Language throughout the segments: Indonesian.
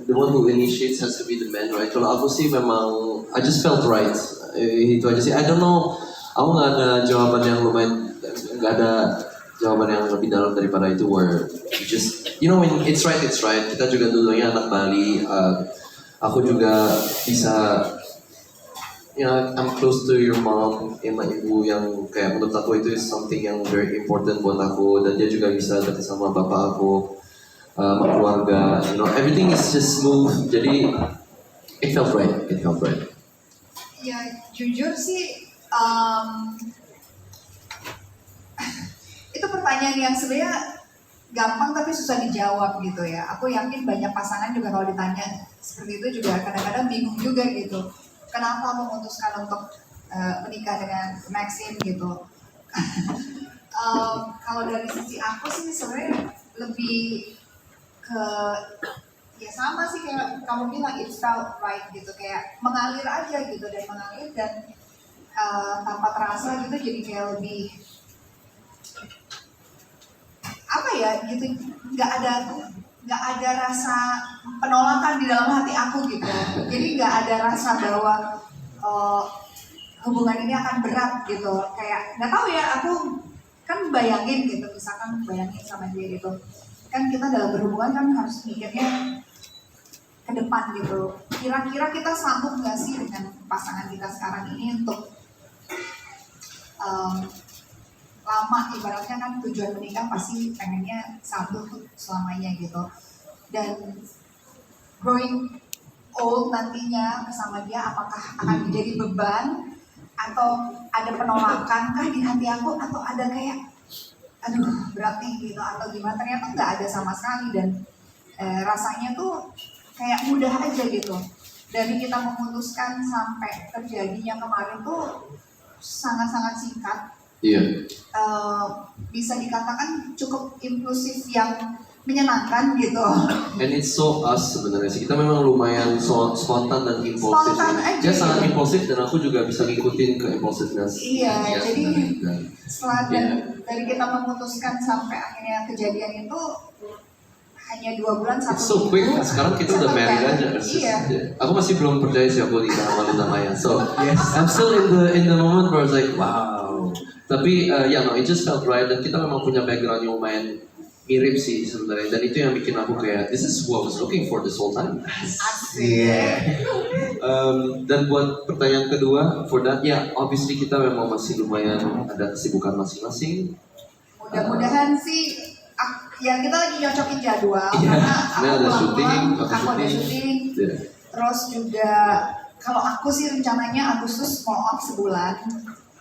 the one who initiates has to be the man, right? Kalau aku sih memang I just felt right. Itu aja sih. I don't know. Aku nggak ada jawaban yang lumayan, nggak ada jawaban yang lebih dalam daripada itu. Where you just, when it's right, it's right. Kita juga dulunya anak Bali. Aku juga bisa, I'm close to your mom, ibu yang kayak menurut aku itu is something yang very important buat aku, dan dia juga bisa dekat sama bapak aku, sama keluarga, everything is just smooth, jadi it felt right. Ya jujur sih, itu pertanyaan yang sebenarnya gampang tapi susah dijawab gitu ya. Aku yakin banyak pasangan juga kalau ditanya seperti itu juga kadang-kadang bingung juga gitu. Kenapa memutuskan untuk menikah dengan Maxine gitu? Kalau dari sisi aku sih sebenarnya lebih ke ya sama sih kayak kamu bilang, it felt right gitu, kayak mengalir aja gitu, dan tanpa terasa gitu, jadi kayak lebih apa ya gitu, nggak ada rasa penolakan di dalam hati aku gitu. Jadi nggak ada rasa bahwa hubungan ini akan berat gitu. Kayak nggak tahu ya, aku kan bayangin gitu, misalkan bayangin sama dia gitu, kan kita dalam berhubungan kan harus mikirnya ke depan gitu. Kira-kira kita sanggup nggak sih dengan pasangan kita sekarang ini untuk lama, ibaratnya kan tujuan menikah pasti pengennya satu tuh selamanya gitu. Dan growing old nantinya bersama dia, apakah akan menjadi beban atau ada penolakan kah di hati aku, atau ada kayak aduh berat nih gitu atau gimana. Ternyata nggak ada sama sekali, dan rasanya tuh kayak mudah aja gitu. Dari kita memutuskan sampai terjadinya kemarin tuh sangat-sangat singkat. Iya. Bisa dikatakan cukup impulsif yang menyenangkan gitu. And it's so us sebenarnya sih. Kita memang lumayan spontan dan impulsif. Spontan aja. Dia sangat impulsif dan aku juga bisa ngikutin ke impulsiveness. Iya, jadi setelah dari kita memutuskan sampai akhirnya kejadian itu hanya 2 bulan, 1 It's so quick. Sekarang kita udah married aja. Iya. Aku masih belum percaya sih aku nikah sama Luna Maya. So yes, I'm still in the moment where I was like wow. Tapi it just felt right, dan kita memang punya background yang lumayan mirip sih sebenarnya, dan itu yang bikin aku kayak this is what I was looking for this whole time. Asik. Dan buat pertanyaan kedua, for that obviously kita memang masih lumayan ada kesibukan masing-masing. Mudah-mudahan sih ya kita lagi nyocokin jadwal, karena ada syuting, aku ada syuting. Terus juga kalau aku sih rencananya Agustus mau off sebulan.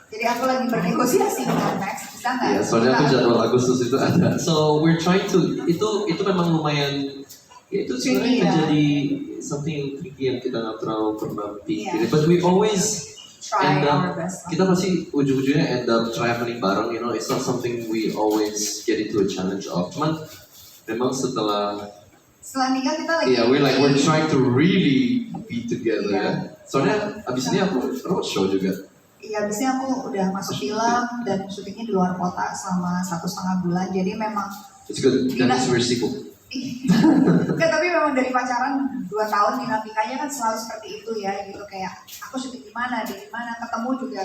Jadi aku lagi bernegosiasi dengan Max, bisa nggak? Iya, soalnya aku jadwal Agustus itu ada. So we're trying to, itu memang lumayan, itu sebenarnya menjadi something yang tricky yang kita nggak terlalu pernah pikirin. But we always try our best. Kita pasti ujung-ujungnya end up traveling bareng, it's not something we always get into a challenge of. Cuman memang setelah nikah kita lagi. we're trying to really be together. Ya. Soalnya abis ini aku roadshow juga. Iya, abisnya aku udah masuk film dan syutingnya di luar kota selama 1,5 bulan. Jadi memang it's good. That is very sibuk. Enggak, tapi memang dari pacaran 2 tahun dinamikanya kan selalu seperti itu ya gitu, kayak aku syuting di mana, ketemu juga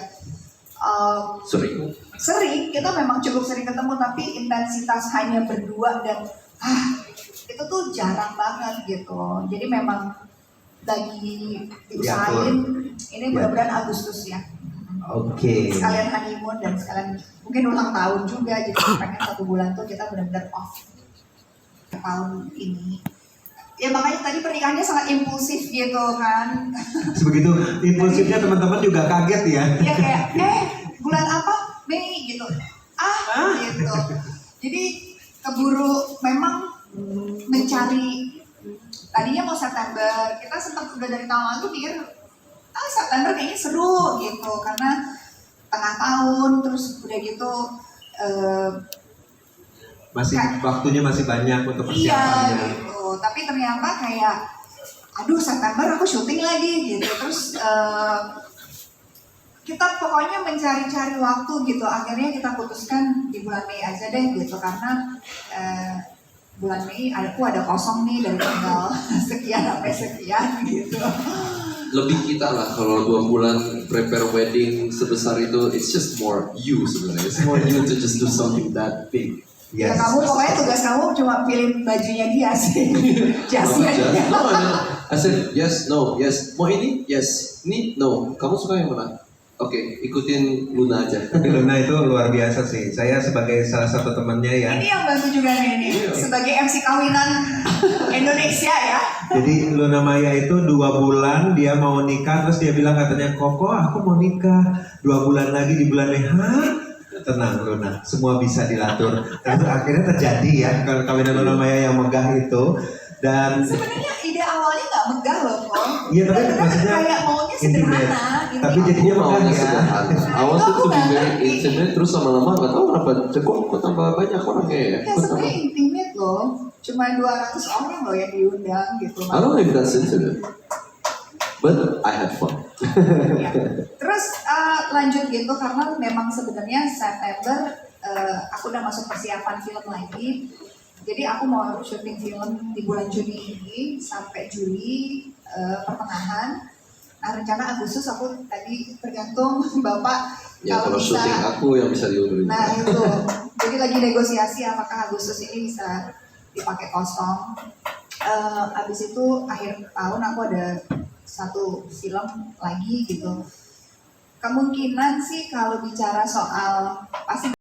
sering, kita memang cukup sering ketemu, tapi intensitas hanya berdua dan itu tuh jarang banget gitu. Jadi memang lagi diusahain ini mudah-mudahan Agustus ya. Oke. Sekalian honeymoon dan sekalian mungkin ulang tahun juga, jadi pengen 1 bulan tuh kita benar-benar off tahun ini. Ya makanya tadi pernikahannya sangat impulsif gitu kan. Sebegitu impulsifnya teman-teman juga kaget ya. Iya kayak bulan apa? Mei gitu. Gitu. Jadi keburu memang mencari, tadinya mau September, kita sempat udah dari tahun lalu pikir September kayaknya seru gitu karena tengah tahun, terus udah gitu waktunya masih banyak untuk persiapannya. Iya gitu, tapi ternyata kayak aduh September aku syuting lagi gitu. Terus kita pokoknya mencari-cari waktu gitu, akhirnya kita putuskan di bulan Mei aja deh gitu, karena bulan Mei aku ada kosong nih dari tanggal sampai sekian gitu. Lebih kita lah kalau 2 bulan prepare wedding sebesar itu, it's just more you sebenarnya. It's more you to just do something that big. Ya Yes. kamu pokoknya tugas kamu cuma pilih bajunya dia sih, jasnya dia. No, I said yes, no, yes. Mau ini? Yes. Ini? No. Kamu suka yang mana? Oke, ikutin Luna aja. Tapi Luna itu luar biasa sih. Saya sebagai salah satu temannya ya. Ini yang bantu juga nih Iya. sebagai MC kawinan Indonesia ya. Jadi Luna Maya itu 2 bulan dia mau nikah, terus dia bilang katanya, Koko aku mau nikah 2 bulan lagi di bulan Mei. Hah? Tenang Luna, semua bisa diatur. Dan akhirnya terjadi ya kawinan Luna Maya yang megah itu. Dan Sebenarnya ide awalnya nggak megah loh kok. Iya, tapi maksudnya kayak maunya sederhana. Gitu. Tapi jadinya Aku maunya megah ya. sederhana. I want it to be very intimate, terus lama-lama nggak tahu kenapa kok tambah banyak orangnya ya. Ya Kok tambah- sebenarnya intimate loh. Cuma 200 orang loh yang diundang gitu. I don't know if that's intimate, but I had fun. Ya. Terus lanjut gitu karena memang sebenarnya September aku udah masuk persiapan film lagi. Jadi aku mau syuting film di bulan Juni ini sampai Juli pertengahan. Nah rencana Agustus aku tadi tergantung Bapak Ya kalau bisa. syuting aku yang bisa diundurin. Nah itu, jadi lagi negosiasi apakah Agustus ini bisa dipakai kosong. Abis itu akhir tahun aku ada 1 film lagi gitu. Kemungkinan sih kalau bicara soal pasti